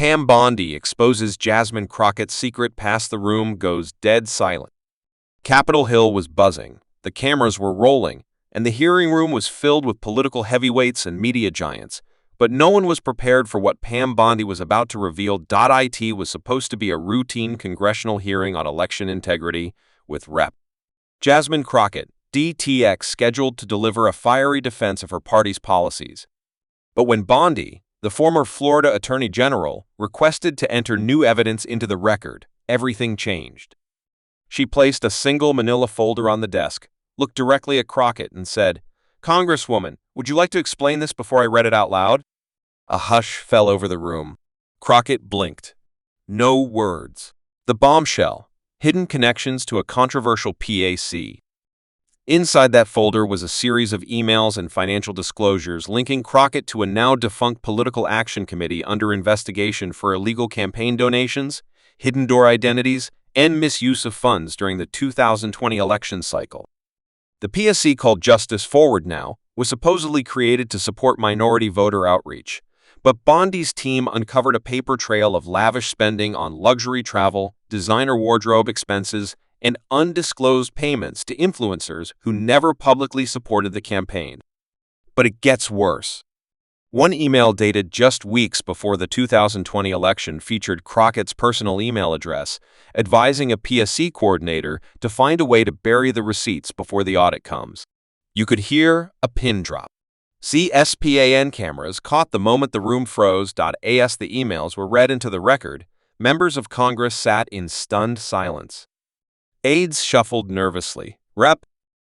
Pam Bondi exposes Jasmine Crockett's secret. Past the room goes dead silent. Capitol Hill was buzzing, the cameras were rolling, and the hearing room was filled with political heavyweights and media giants. But no one was prepared for what Pam Bondi was about to reveal.It was supposed to be a routine congressional hearing on election integrity with Rep. Jasmine Crockett, DTX, scheduled to deliver a fiery defense of her party's policies. But when Bondi, the former Florida Attorney General, requested to enter new evidence into the record, everything changed. She placed a single manila folder on the desk, looked directly at Crockett, and said, "Congresswoman, would you like to explain this before I read it out loud?" A hush fell over the room. Crockett blinked. No words. The bombshell: hidden connections to a controversial PAC. Inside that folder was a series of emails and financial disclosures linking Crockett to a now-defunct political action committee under investigation for illegal campaign donations, hidden door identities, and misuse of funds during the 2020 election cycle. The PSC, called Justice Forward Now, was supposedly created to support minority voter outreach, but Bondi's team uncovered a paper trail of lavish spending on luxury travel, designer wardrobe expenses, and undisclosed payments to influencers who never publicly supported the campaign. But it gets worse. One email dated just weeks before the 2020 election featured Crockett's personal email address, advising a PSC coordinator to find a way to bury the receipts before the audit comes. You could hear a pin drop. CSPAN cameras caught the moment the room froze. As the emails were read into the record, members of Congress sat in stunned silence. Aides shuffled nervously. Rep.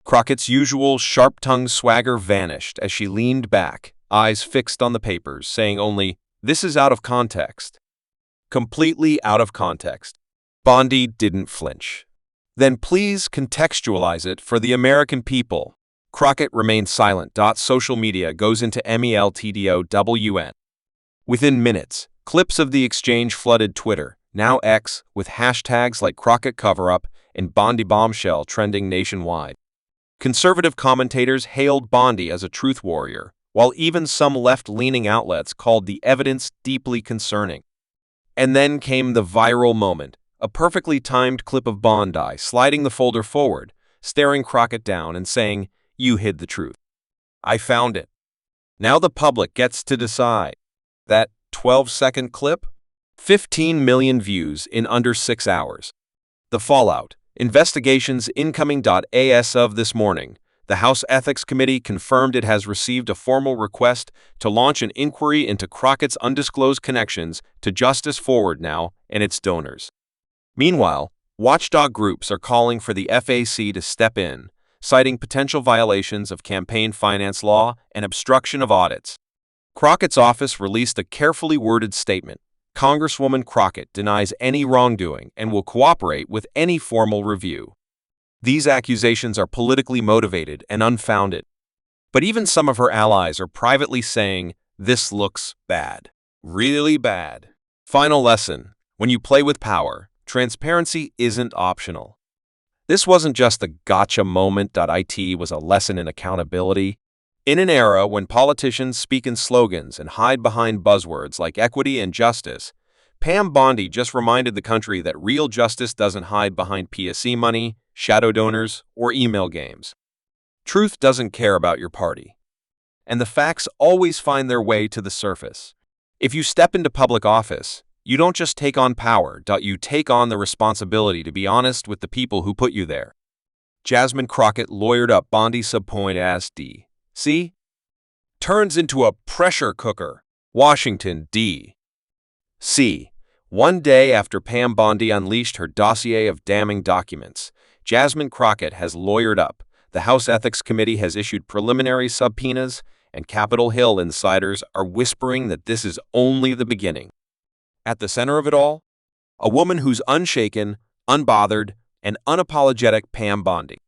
Crockett's usual sharp-tongued swagger vanished as she leaned back, eyes fixed on the papers, saying only, "This is out of context." Completely out of context. Bondi didn't flinch. "Then please contextualize it for the American people." Crockett remained silent. Social media goes into meltdown. Within minutes, clips of the exchange flooded Twitter, now X, with hashtags like Crockett cover-up and Bondi bombshell trending nationwide. Conservative commentators hailed Bondi as a truth warrior, while even some left-leaning outlets called the evidence deeply concerning. And then came the viral moment, a perfectly timed clip of Bondi sliding the folder forward, staring Crockett down and saying, "You hid the truth. I found it. Now the public gets to decide." That 12-second clip? 15 million views in under 6 hours. The fallout. Investigations incoming. As of this morning, the House Ethics Committee confirmed it has received a formal request to launch an inquiry into Crockett's undisclosed connections to Justice Forward Now and its donors. Meanwhile, watchdog groups are calling for the FAC to step in, citing potential violations of campaign finance law and obstruction of audits. Crockett's office released a carefully worded statement. Congresswoman Crockett denies any wrongdoing and will cooperate with any formal review. These accusations are politically motivated and unfounded. But even some of her allies are privately saying, "This looks bad. Really bad." Final lesson: when you play with power, transparency isn't optional. This wasn't just a gotcha moment. It was a lesson in accountability. In an era when politicians speak in slogans and hide behind buzzwords like equity and justice, Pam Bondi just reminded the country that real justice doesn't hide behind PSC money, shadow donors, or email games. Truth doesn't care about your party. And the facts always find their way to the surface. If you step into public office, you don't just take on power. You take on the responsibility to be honest with the people who put you there. Jasmine Crockett lawyered up Bondi subpoint as D.C. turns into a pressure cooker. Washington, D.C. One day after Pam Bondi unleashed her dossier of damning documents, Jasmine Crockett has lawyered up, the House Ethics Committee has issued preliminary subpoenas, and Capitol Hill insiders are whispering that this is only the beginning. At the center of it all, a woman who's unshaken, unbothered, and unapologetic: Pam Bondi.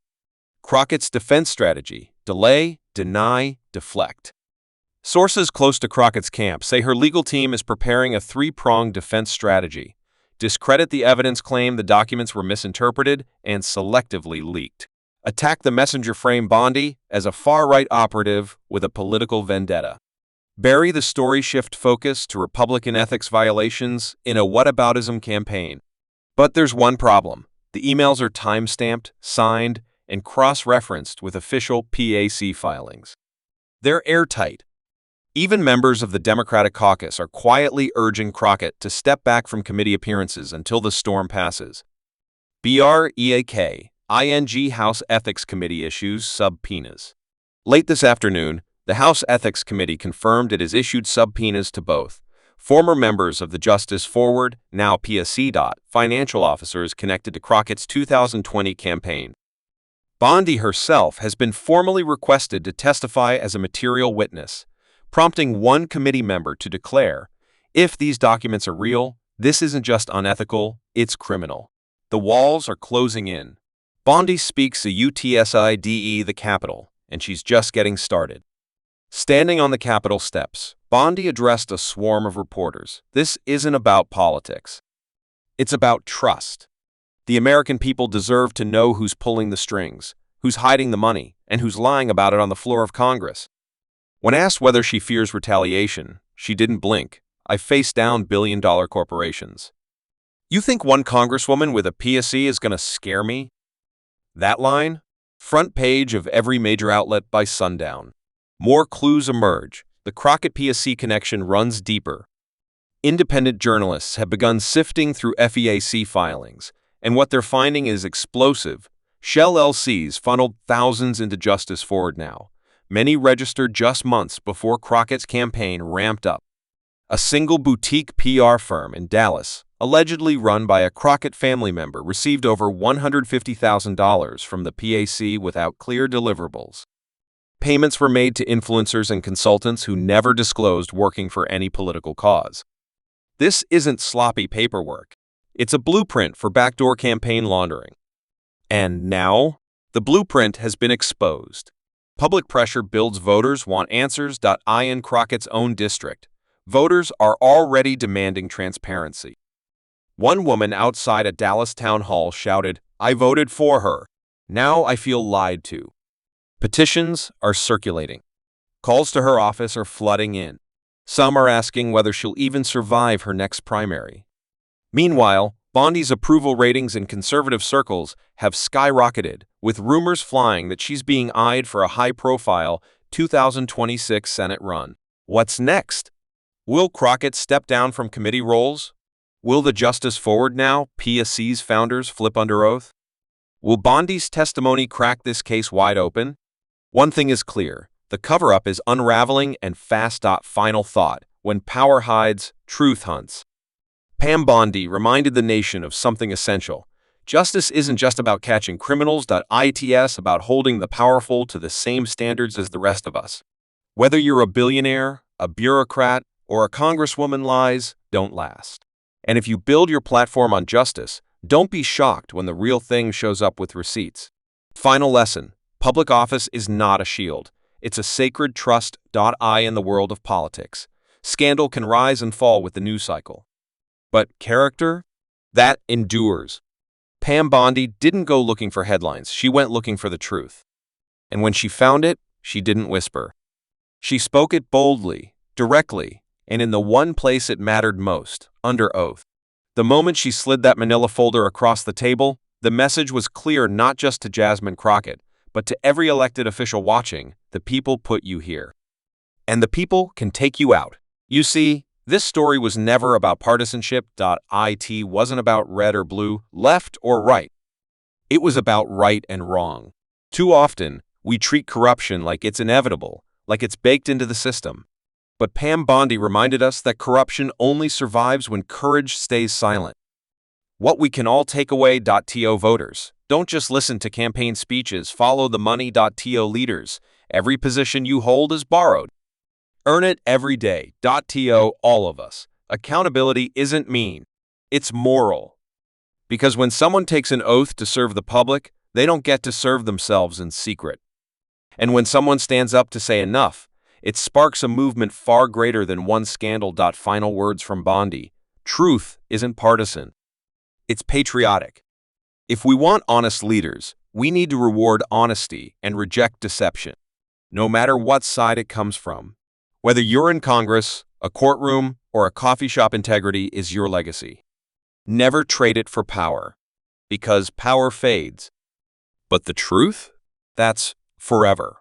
Crockett's defense strategy: delay, deny, deflect. Sources close to Crockett's camp say her legal team is preparing a three-pronged defense strategy: discredit the evidence, claim the documents were misinterpreted, and selectively leaked. Attack the messenger, frame Bondi as a far-right operative with a political vendetta. Bury the story, shift focus to Republican ethics violations in a whataboutism campaign. But there's one problem. The emails are time-stamped, signed, and cross-referenced with official PAC filings. They're airtight. Even members of the Democratic caucus are quietly urging Crockett to step back from committee appearances until the storm passes. BREAK-ING House Ethics Committee issues subpoenas. Late this afternoon, the House Ethics Committee confirmed it has issued subpoenas to both former members of the Justice Forward, now PSC. Financial officers connected to Crockett's 2020 campaign. Bondi herself has been formally requested to testify as a material witness, prompting one committee member to declare, if these documents are real, this isn't just unethical, it's criminal. The walls are closing in. Bondi speaks a UTSIDE, the Capitol, and she's just getting started. Standing on the Capitol steps, Bondi addressed a swarm of reporters. This isn't about politics. It's about trust. The American people deserve to know who's pulling the strings, who's hiding the money, and who's lying about it on the floor of Congress. When asked whether she fears retaliation, she didn't blink. I face down billion-dollar corporations. You think one congresswoman with a PSC is going to scare me? That line? Front page of every major outlet by sundown. More clues emerge. The Crockett PSC connection runs deeper. Independent journalists have begun sifting through FEAC filings, and what they're finding is explosive. Shell LCs funneled thousands into Justice Forward now. Many registered just months before Crockett's campaign ramped up. A single boutique PR firm in Dallas, allegedly run by a Crockett family member, received over $150,000 from the PAC without clear deliverables. Payments were made to influencers and consultants who never disclosed working for any political cause. This isn't sloppy paperwork. It's a blueprint for backdoor campaign laundering. And now, the blueprint has been exposed. Public pressure builds. Voters want answers. In Crockett's own district, voters are already demanding transparency. One woman outside a Dallas town hall shouted, "I voted for her. Now I feel lied to." Petitions are circulating. Calls to her office are flooding in. Some are asking whether she'll even survive her next primary. Meanwhile, Bondi's approval ratings in conservative circles have skyrocketed, with rumors flying that she's being eyed for a high-profile 2026 Senate run. What's next? Will Crockett step down from committee roles? Will the Justice Forward, now PSC's founders, flip under oath? Will Bondi's testimony crack this case wide open? One thing is clear. The cover-up is unraveling and fast. Final thought. When power hides, truth hunts. Pam Bondi reminded the nation of something essential. Justice isn't just about catching criminals. It's about holding the powerful to the same standards as the rest of us. Whether you're a billionaire, a bureaucrat, or a congresswoman, lies don't last. And if you build your platform on justice, don't be shocked when the real thing shows up with receipts. Final lesson. Public office is not a shield. It's a sacred trust. In the world of politics, scandal can rise and fall with the news cycle. But character? That endures. Pam Bondi didn't go looking for headlines. She went looking for the truth. And when she found it, she didn't whisper. She spoke it boldly, directly, and in the one place it mattered most, under oath. The moment she slid that manila folder across the table, the message was clear, not just to Jasmine Crockett, but to every elected official watching. The people put you here. And the people can take you out. You see, this story was never about partisanship. It wasn't about red or blue, left or right. It was about right and wrong. Too often, we treat corruption like it's inevitable, like it's baked into the system. But Pam Bondi reminded us that corruption only survives when courage stays silent. What we can all take away. Voters, don't just listen to campaign speeches, follow the money. Leaders, every position you hold is borrowed. Earn it every day. All of us. Accountability isn't mean. It's moral. Because when someone takes an oath to serve the public, they don't get to serve themselves in secret. And when someone stands up to say enough, it sparks a movement far greater than one scandal. Final words from Bondi. Truth isn't partisan. It's patriotic. If we want honest leaders, we need to reward honesty and reject deception, no matter what side it comes from. Whether you're in Congress, a courtroom, or a coffee shop, integrity is your legacy. Never trade it for power, because power fades. But the truth? That's forever.